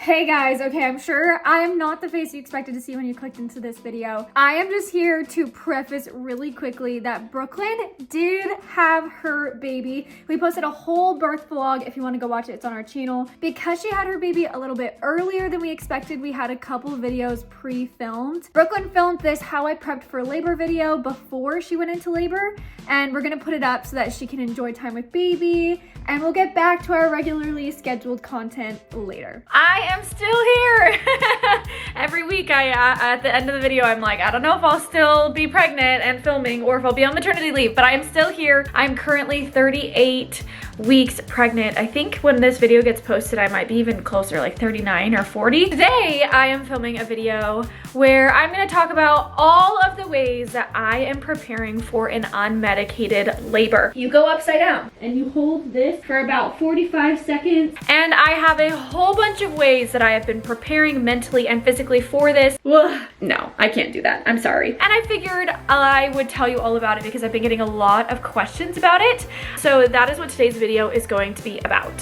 Hey guys, okay, I'm sure I am not the face you expected to see when you clicked into this video. I am just here to preface really quickly that Brooklyn did have her baby. We posted a whole birth vlog. If you want to go watch it, it's on our channel. Because she had her baby a little bit earlier than we expected, we had a couple of videos pre-filmed. Brooklyn filmed this how I prepped for labor video before she went into labor, and we're gonna put it up so that she can enjoy time with baby, and we'll get back to our regularly scheduled content later. I am still here. Every week at the end of the video, I'm like, I don't know if I'll still be pregnant and filming or if I'll be on maternity leave, but I am still here. I'm currently 38 weeks pregnant. I think when this video gets posted, I might be even closer, like 39 or 40. Today, I am filming a video where I'm gonna talk about all of the ways that I am preparing for an unmedicated labor. You go upside down and you hold this for about 45 seconds. And I have a whole bunch of ways that I have been preparing mentally and physically for this. Ugh, no, I can't do that. I'm sorry. And I figured I would tell you all about it because I've been getting a lot of questions about it. So that is what today's video is going to be about.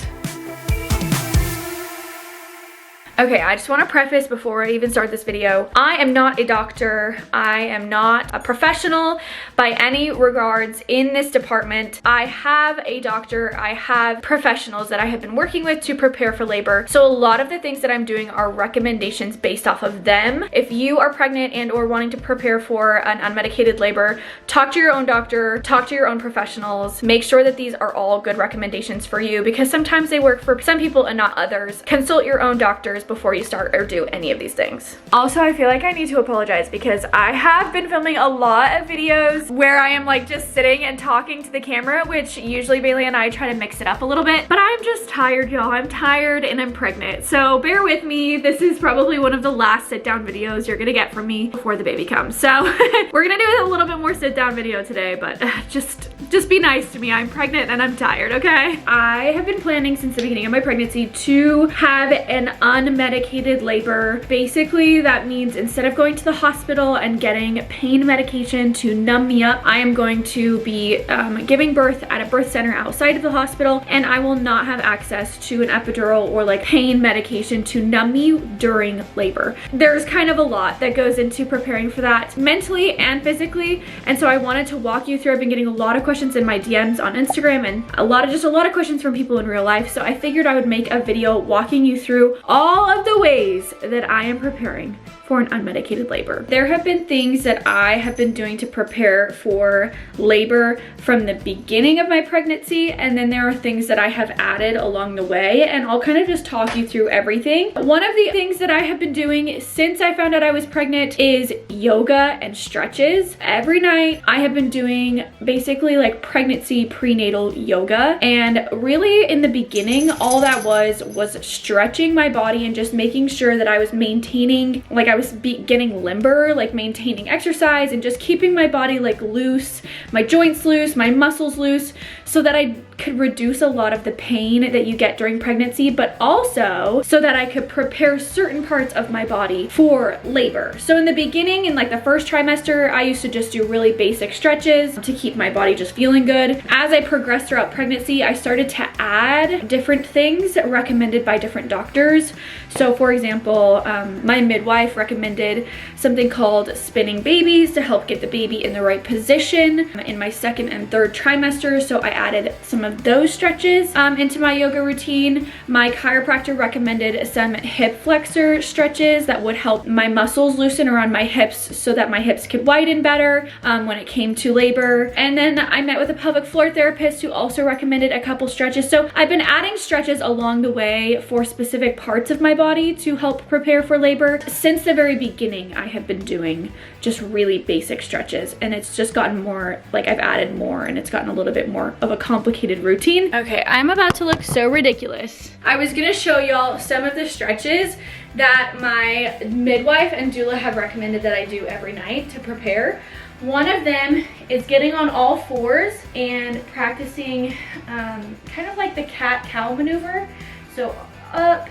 Okay, I just want to preface before I even start this video, I am not a doctor. I am not a professional by any regards in this department. I have a doctor, I have professionals that I have been working with to prepare for labor. So a lot of the things that I'm doing are recommendations based off of them. If you are pregnant and or wanting to prepare for an unmedicated labor, talk to your own doctor, talk to your own professionals. Make sure that these are all good recommendations for you because sometimes they work for some people and not others. Consult your own doctors before you start or do any of these things. Also, I feel like I need to apologize because I have been filming a lot of videos where I am like just sitting and talking to the camera, which usually Bailey and I try to mix it up a little bit, but I'm just tired, y'all. I'm tired and I'm pregnant. So bear with me. This is probably one of the last sit down videos you're gonna get from me before the baby comes. So we're gonna do a little bit more sit down video today, but just be nice to me. I'm pregnant and I'm tired, okay? I have been planning since the beginning of my pregnancy to have an unmedicated labor. Basically, that means instead of going to the hospital and getting pain medication to numb me up, I am going to be giving birth at a birth center outside of the hospital, and I will not have access to an epidural or like pain medication to numb me during labor. There's kind of a lot that goes into preparing for that mentally and physically, and so I wanted to walk you through. I've been getting a lot of questions in my DMs on Instagram and a lot of questions from people in real life, so I figured I would make a video walking you through all of the ways that I am preparing for an unmedicated labor. There have been things that I have been doing to prepare for labor from the beginning of my pregnancy, and then there are things that I have added along the way, and I'll kind of just talk you through everything. One of the things that I have been doing since I found out I was pregnant is yoga and stretches. Every night I have been doing basically like pregnancy prenatal yoga, and really in the beginning all that was stretching my body and just making sure that I was maintaining, like I was getting limber, like maintaining exercise and just keeping my body like loose, my joints loose, my muscles loose, so that I could reduce a lot of the pain that you get during pregnancy, but also so that I could prepare certain parts of my body for labor. So in the beginning, in like the first trimester, I used to just do really basic stretches to keep my body just feeling good. As I progressed throughout pregnancy, I started to add different things recommended by different doctors. So for example, my midwife recommended something called spinning babies to help get the baby in the right position in my second and third trimester. So I added some of those stretches into my yoga routine. My chiropractor recommended some hip flexor stretches that would help my muscles loosen around my hips so that my hips could widen better when it came to labor. And then I met with a pelvic floor therapist who also recommended a couple stretches. So I've been adding stretches along the way for specific parts of my body to help prepare for labor. Since the very beginning, I have been doing just really basic stretches, and it's just gotten more, like I've added more, and it's gotten a little bit more of a complicated routine. Okay, I'm about to look so ridiculous. I was gonna show y'all some of the stretches that my midwife and doula have recommended that I do every night to prepare. One of them is getting on all fours and practicing kind of like the cat-cow maneuver. So up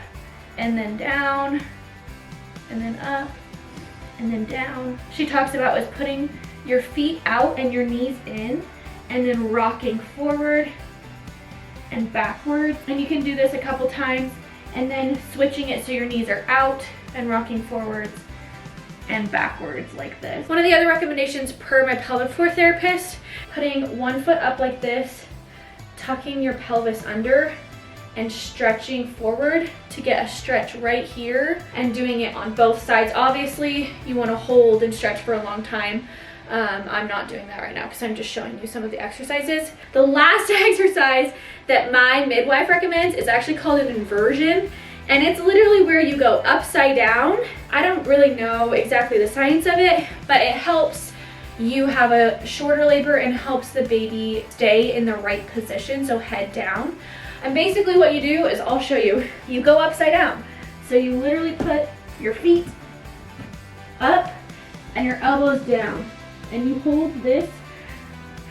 and then down and then up and then down. She talks about is putting your feet out and your knees in and then rocking forward and backwards. And you can do this a couple times and then switching it so your knees are out and rocking forwards and backwards like this. One of the other recommendations per my pelvic floor therapist, putting one foot up like this, tucking your pelvis under and stretching forward to get a stretch right here, and doing it on both sides. Obviously, you want to hold and stretch for a long time. I'm not doing that right now because I'm just showing you some of the exercises. The last exercise that my midwife recommends is actually called an inversion, and it's literally where you go upside down. I don't really know exactly the science of it, but it helps you have a shorter labor and helps the baby stay in the right position, so head down. And basically what you do is, I'll show you, you go upside down. So you literally put your feet up and your elbows down, and you hold this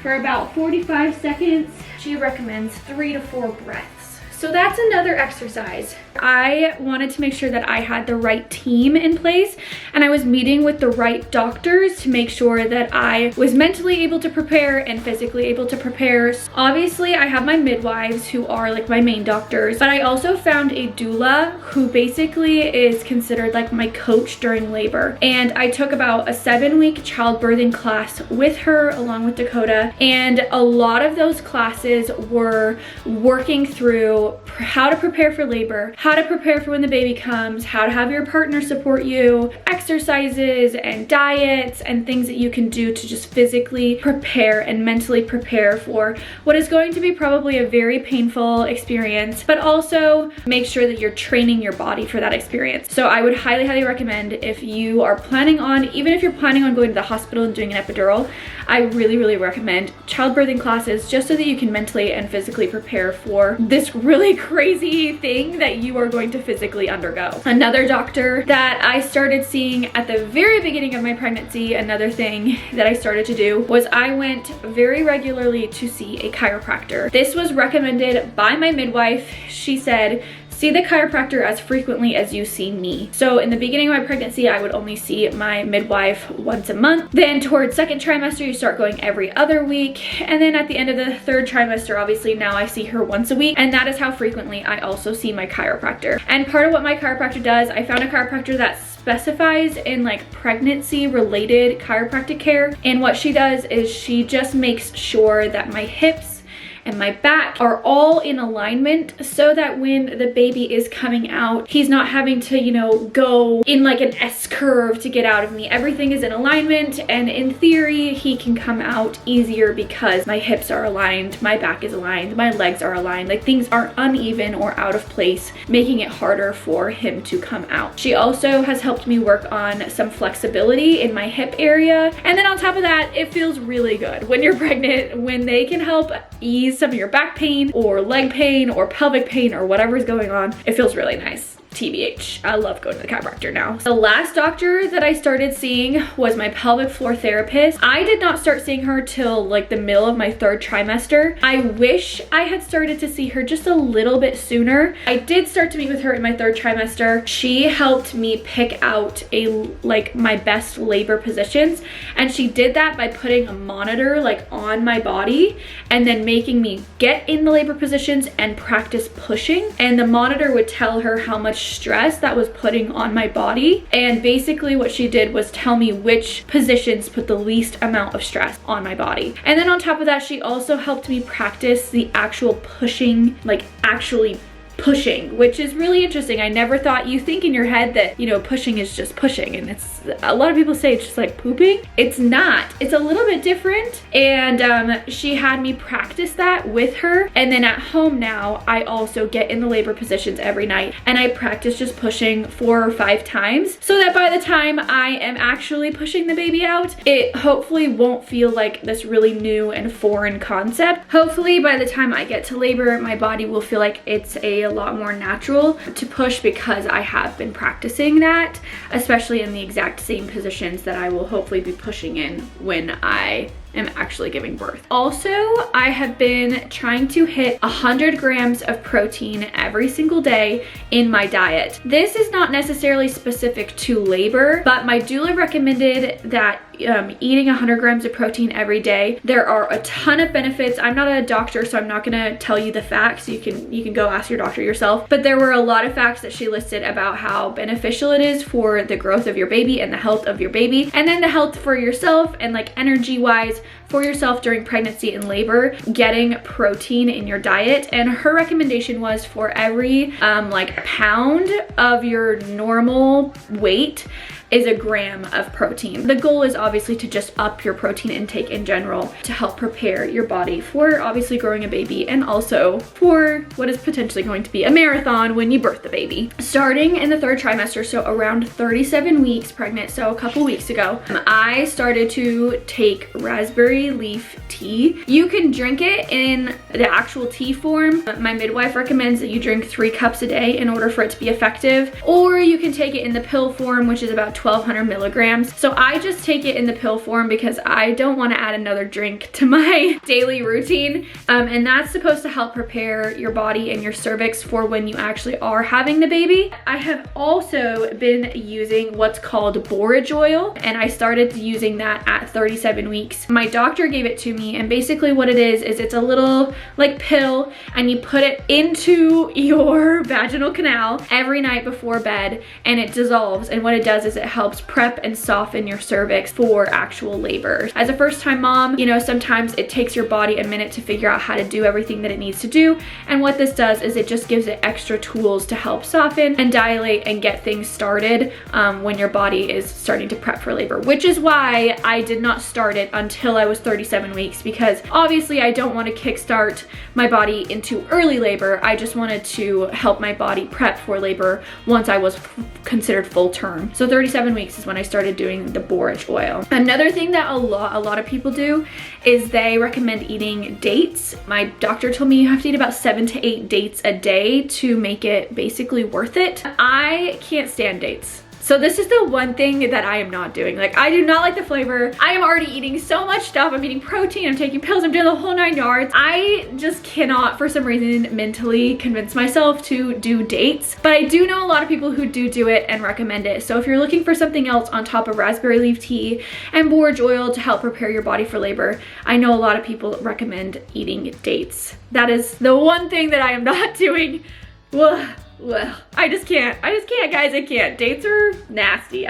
for about 45 seconds. She recommends 3 to 4 breaths. So that's another exercise. I wanted to make sure that I had the right team in place, and I was meeting with the right doctors to make sure that I was mentally able to prepare and physically able to prepare. Obviously, I have my midwives who are like my main doctors, but I also found a doula who basically is considered like my coach during labor. And I took about a 7-week childbirthing class with her along with Dakota, and a lot of those classes were working through how to prepare for labor, how to prepare for when the baby comes, how to have your partner support you, exercises and diets and things that you can do to just physically prepare and mentally prepare for what is going to be probably a very painful experience, but also make sure that you're training your body for that experience. So I would highly, highly recommend, if you are planning on, even if you're planning on going to the hospital and doing an epidural, I really, really recommend childbirthing classes just so that you can mentally and physically prepare for this really crazy thing that you are going to physically undergo. Another doctor that I started seeing at the very beginning of my pregnancy, another thing that I started to do, was I went very regularly to see a chiropractor. This was recommended by my midwife. She said, see the chiropractor as frequently as you see me. So in the beginning of my pregnancy, I would only see my midwife once a month. Then towards second trimester, you start going every other week. And then at the end of the third trimester, obviously now I see her once a week. And that is how frequently I also see my chiropractor. And part of what my chiropractor does, I found a chiropractor that specifies in like pregnancy related chiropractic care. And what she does is she just makes sure that my hips and my back are all in alignment so that when the baby is coming out, he's not having to, you know, go in like an S curve to get out of me. Everything is in alignment, and in theory, he can come out easier because my hips are aligned, my back is aligned, my legs are aligned. Like, things aren't uneven or out of place, making it harder for him to come out. She also has helped me work on some flexibility in my hip area. And then on top of that, it feels really good when you're pregnant, when they can help ease some of your back pain or leg pain or pelvic pain or whatever is going on. It feels really nice. TBH, I love going to the chiropractor now. The last doctor that I started seeing was my pelvic floor therapist. I did not start seeing her till like the middle of my third trimester. I wish I had started to see her just a little bit sooner. I did start to meet with her in my third trimester. She helped me pick out my best labor positions, and she did that by putting a monitor like on my body and then making me get in the labor positions and practice pushing, and the monitor would tell her how much stress that was putting on my body. And basically what she did was tell me which positions put the least amount of stress on my body. And then on top of that, she also helped me practice the actual pushing, like actually pushing, which is really interesting. I never thought, you think in your head that, you know, pushing is just pushing, and it's, a lot of people say it's just like pooping. It's not. It's a little bit different. And she had me practice that with her. And then at home now, I also get in the labor positions every night, and I practice just pushing 4 or 5 times so that by the time I am actually pushing the baby out, it hopefully won't feel like this really new and foreign concept. Hopefully by the time I get to labor, my body will feel like it's a lot more natural to push, because I have been practicing that, especially in the exact same positions that I will hopefully be pushing in when I am actually giving birth. Also, I have been trying to hit 100 grams of protein every single day in my diet. This is not necessarily specific to labor, but my doula recommended that eating 100 grams of protein every day. There are a ton of benefits. I'm not a doctor, so I'm not gonna tell you the facts. You can go ask your doctor yourself. But there were a lot of facts that she listed about how beneficial it is for the growth of your baby and the health of your baby, and then the health for yourself and like energy wise for yourself during pregnancy and labor, getting protein in your diet. And her recommendation was for every like pound of your normal weight is a gram of protein. The goal is obviously to just up your protein intake in general to help prepare your body for obviously growing a baby and also for what is potentially going to be a marathon when you birth the baby. Starting in the 3rd trimester, so around 37 weeks pregnant, so a couple weeks ago, I started to take raspberry leaf tea. You can drink it in the actual tea form. My midwife recommends that you drink 3 cups a day in order for it to be effective, or you can take it in the pill form, which is about 1200 milligrams. So I just take it in the pill form because I don't want to add another drink to my daily routine. And that's supposed to help prepare your body and your cervix for when you actually are having the baby. I have also been using what's called borage oil, and I started using that at 37 weeks. My doctor gave it to me, and basically what it is it's a little like pill, and you put it into your vaginal canal every night before bed, and it dissolves. And what it does is it helps prep and soften your cervix for actual labor. As a first-time mom, you know, sometimes it takes your body a minute to figure out how to do everything that it needs to do, and what this does is it just gives it extra tools to help soften and dilate and get things started when your body is starting to prep for labor, which is why I did not start it until I was 37 weeks, because obviously I don't want to kickstart my body into early labor. I just wanted to help my body prep for labor once I was considered full term. So 37 weeks is when I started doing the borage oil. Another thing that a lot of people do is they recommend eating dates. My doctor told me you have to eat about 7 to 8 dates a day to make it basically worth it. I can't stand dates. So this is the one thing that I am not doing. Like, I do not like the flavor. I am already eating so much stuff. I'm eating protein, I'm taking pills, I'm doing the whole 9 yards. I just cannot, for some reason, mentally convince myself to do dates. But I do know a lot of people who do it and recommend it. So if you're looking for something else on top of raspberry leaf tea and borage oil to help prepare your body for labor, I know a lot of people recommend eating dates. That is the one thing that I am not doing. Well, I just can't, guys, I can't. Dates are nasty.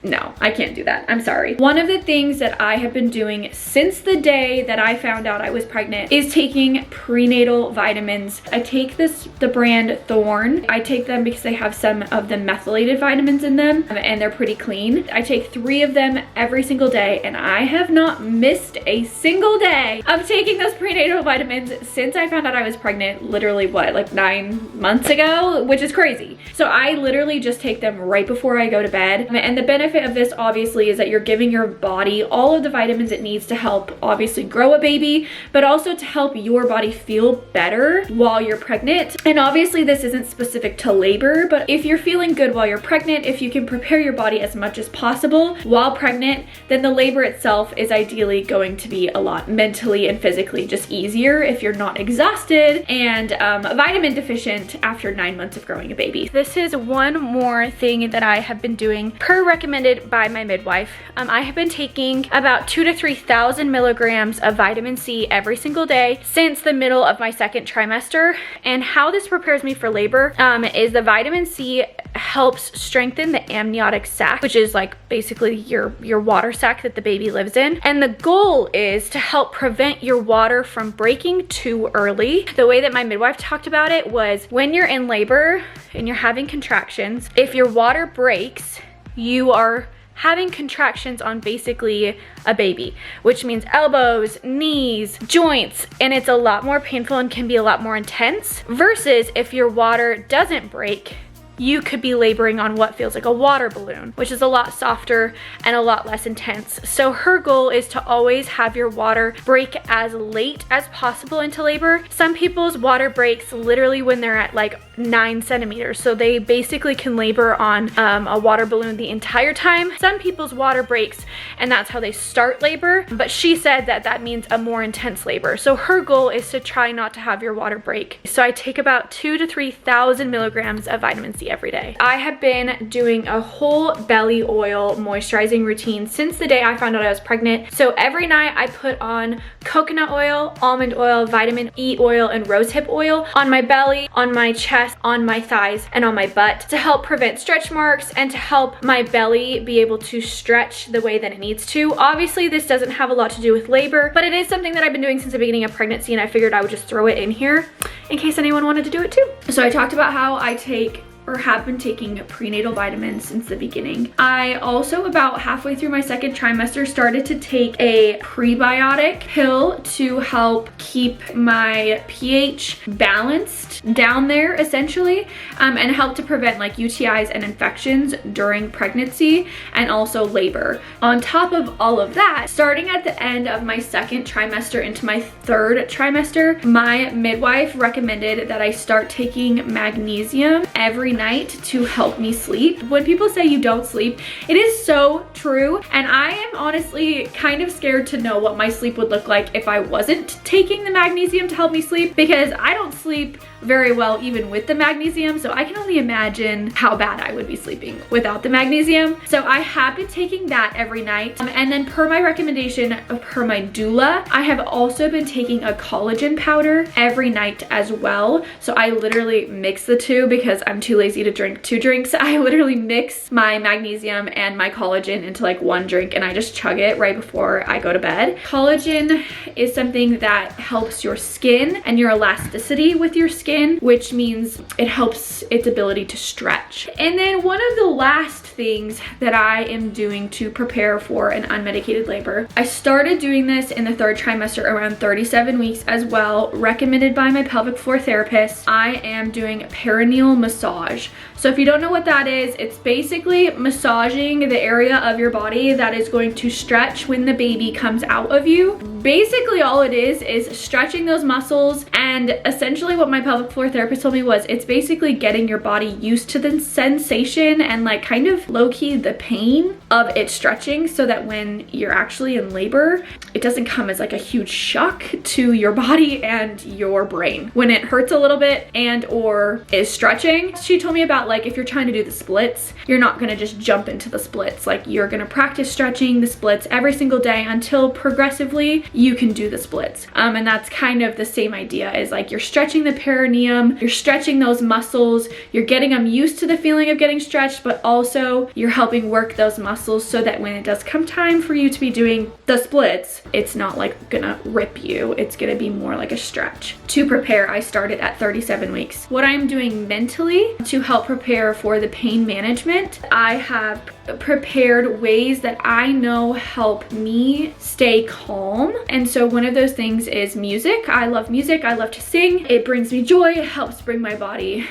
No, I can't do that. I'm sorry. One of the things that I have been doing since the day that I found out I was pregnant is taking prenatal vitamins. I take the brand Thorne. I take them because they have some of the methylated vitamins in them, and they're pretty clean. I take 3 of them every single day, and I have not missed a single day of taking those prenatal vitamins since I found out I was pregnant. Literally, what, like 9 months ago, which is crazy. So I literally just take them right before I go to bed, and the benefit of this obviously is that you're giving your body all of the vitamins it needs to help obviously grow a baby, but also to help your body feel better while you're pregnant. And obviously this isn't specific to labor, but if you're feeling good while you're pregnant, if you can prepare your body as much as possible while pregnant, then the labor itself is ideally going to be a lot mentally and physically just easier if you're not exhausted and vitamin deficient after 9 months of growing a baby. This is one more thing that I have been doing per recommended by my midwife. I have been taking about 2,000 to 3,000 milligrams of vitamin C every single day since the middle of my 2nd trimester. And how this prepares me for labor is the vitamin C helps strengthen the amniotic sac, which is like basically your water sac that the baby lives in. And the goal is to help prevent your water from breaking too early. The way that my midwife talked about it was when you're in labor and you're having contractions, if your water breaks, you are having contractions on basically a baby, which means elbows, knees, joints, and it's a lot more painful and can be a lot more intense versus if your water doesn't break you could be laboring on what feels like a water balloon, which is a lot softer and a lot less intense. So her goal is to always have your water break as late as possible into labor. Some people's water breaks literally when they're at like 9 centimeters. So they basically can labor on a water balloon the entire time. Some people's water breaks and that's how they start labor. But she said that that means a more intense labor. So her goal is to try not to have your water break. So I take about 2,000 to 3,000 milligrams of vitamin C every day. I have been doing a whole belly oil moisturizing routine since the day I found out I was pregnant. So every night I put on coconut oil, almond oil, vitamin E oil, and rosehip oil on my belly, on my chest, on my thighs, and on my butt to help prevent stretch marks and to help my belly be able to stretch the way that it needs to. Obviously, this doesn't have a lot to do with labor, but it is something that I've been doing since the beginning of pregnancy, and I figured I would just throw it in here in case anyone wanted to do it too. So I talked about how I take or have been taking prenatal vitamins since the beginning. I also, about halfway through my second trimester, started to take a prebiotic pill to help keep my pH balanced down there, essentially, and help to prevent like UTIs and infections during pregnancy and also labor. On top of all of that, starting at the end of my second trimester into my third trimester, my midwife recommended that I start taking magnesium every night to help me sleep. When people say you don't sleep, it is so true, and I am honestly kind of scared to know what my sleep would look like if I wasn't taking the magnesium to help me sleep, because I don't sleep very well even with the magnesium, so I can only imagine how bad I would be sleeping without the magnesium. So I have been taking that every night, and then per my recommendation, per my doula, I have also been taking a collagen powder every night as well. So I literally mix the two because I'm too lazy to drink 2 drinks. I literally mix my magnesium and my collagen into like 1 drink, and I just chug it right before I go to bed. Collagen is something that helps your skin and your elasticity with your skin, which means it helps its ability to stretch. And then one of the last things that I am doing to prepare for an unmedicated labor, I started doing this in the 3rd trimester around 37 weeks as well, recommended by my pelvic floor therapist. I am doing perineal massage. So if you don't know what that is, it's basically massaging the area of your body that is going to stretch when the baby comes out of you. Basically all it is stretching those muscles, and essentially what my pelvic floor therapist told me was it's basically getting your body used to the sensation and like kind of low-key the pain of it stretching, so that when you're actually in labor, it doesn't come as like a huge shock to your body and your brain when it hurts a little bit and or is stretching. She told me about like if you're trying to do the splits, you're not gonna just jump into the splits. Like you're gonna practice stretching the splits every single day until progressively you can do the splits. And that's kind of the same idea, is like you're stretching the perineum, you're stretching those muscles, you're getting them used to the feeling of getting stretched, but also you're helping work those muscles so that when it does come time for you to be doing the splits, it's not like gonna rip you, it's gonna be more like a stretch. To prepare, I started at 37 weeks. What I'm doing mentally to help prepare for the pain management, I have prepared ways that I know help me stay calm. And so one of those things is music. I love music. I love to sing. It brings me joy. It helps bring my body,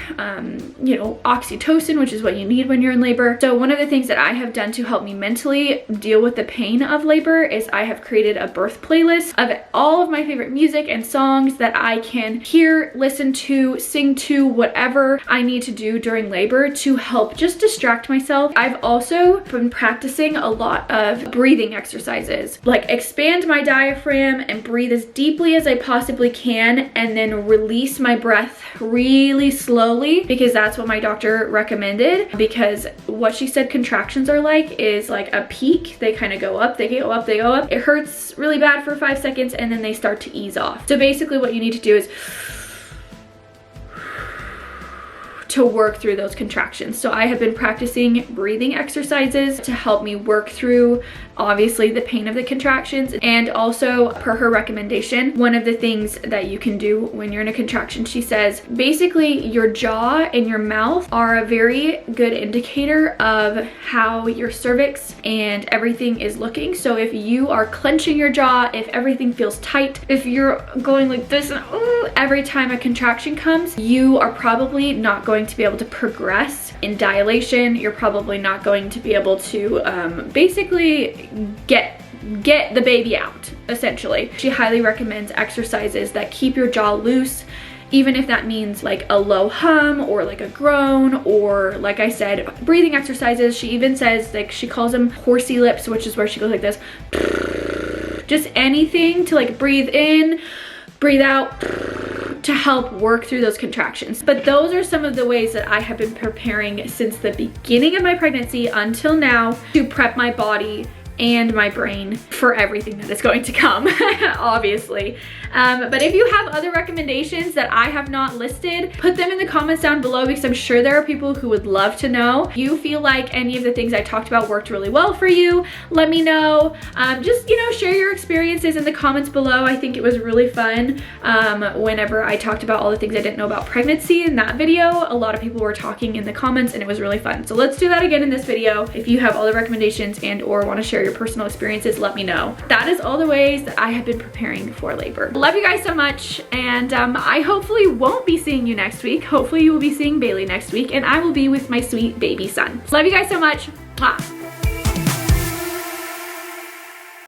you know, oxytocin, which is what you need when you're in labor. So one of the things that I have done to help me mentally deal with the pain of labor is I have created a birth playlist of all of my favorite music and songs that I can hear, listen to, sing to, whatever I need to do during labor to help just distract myself. I've also been practicing a lot of breathing exercises, like expand my diaphragm and breathe as deeply as I possibly can, and then release my breath really slowly, because that's what my doctor recommended. Because what she said contractions are like is like a peak. They kind of go up, they go up, they go up. It hurts really bad for 5 seconds and then they start to ease off. So basically what you need to do is to work through those contractions. So I have been practicing breathing exercises to help me work through obviously the pain of the contractions. And also, per her recommendation, one of the things that you can do when you're in a contraction, she says basically your jaw and your mouth are a very good indicator of how your cervix and everything is looking. So if you are clenching your jaw, if everything feels tight, if you're going like this and every time a contraction comes, you are probably not going going to be able to progress in dilation. You're probably not going to be able to basically get the baby out, essentially. She highly recommends exercises that keep your jaw loose, even if that means like a low hum or like a groan, or like I said, breathing exercises. She even says, like, she calls them horsey lips, which is where she goes like this. Just anything to like breathe in, breathe out, to help work through those contractions. But those are some of the ways that I have been preparing since the beginning of my pregnancy until now to prep my body and my brain for everything that is going to come, obviously. But if you have other recommendations that I have not listed, put them in the comments down below, because I'm sure there are people who would love to know. If you feel like any of the things I talked about worked really well for you, let me know. Just, you know, share your experiences in the comments below. I think it was really fun whenever I talked about all the things I didn't know about pregnancy in that video. A lot of people were talking in the comments and it was really fun. So let's do that again in this video. If you have all the recommendations and or want to share your personal experiences, let me know. That is all the ways that I have been preparing for labor. Love you guys so much, and I hopefully won't be seeing you next week. Hopefully you will be seeing Bailey next week, and I will be with my sweet baby son. Love you guys so much. Mwah.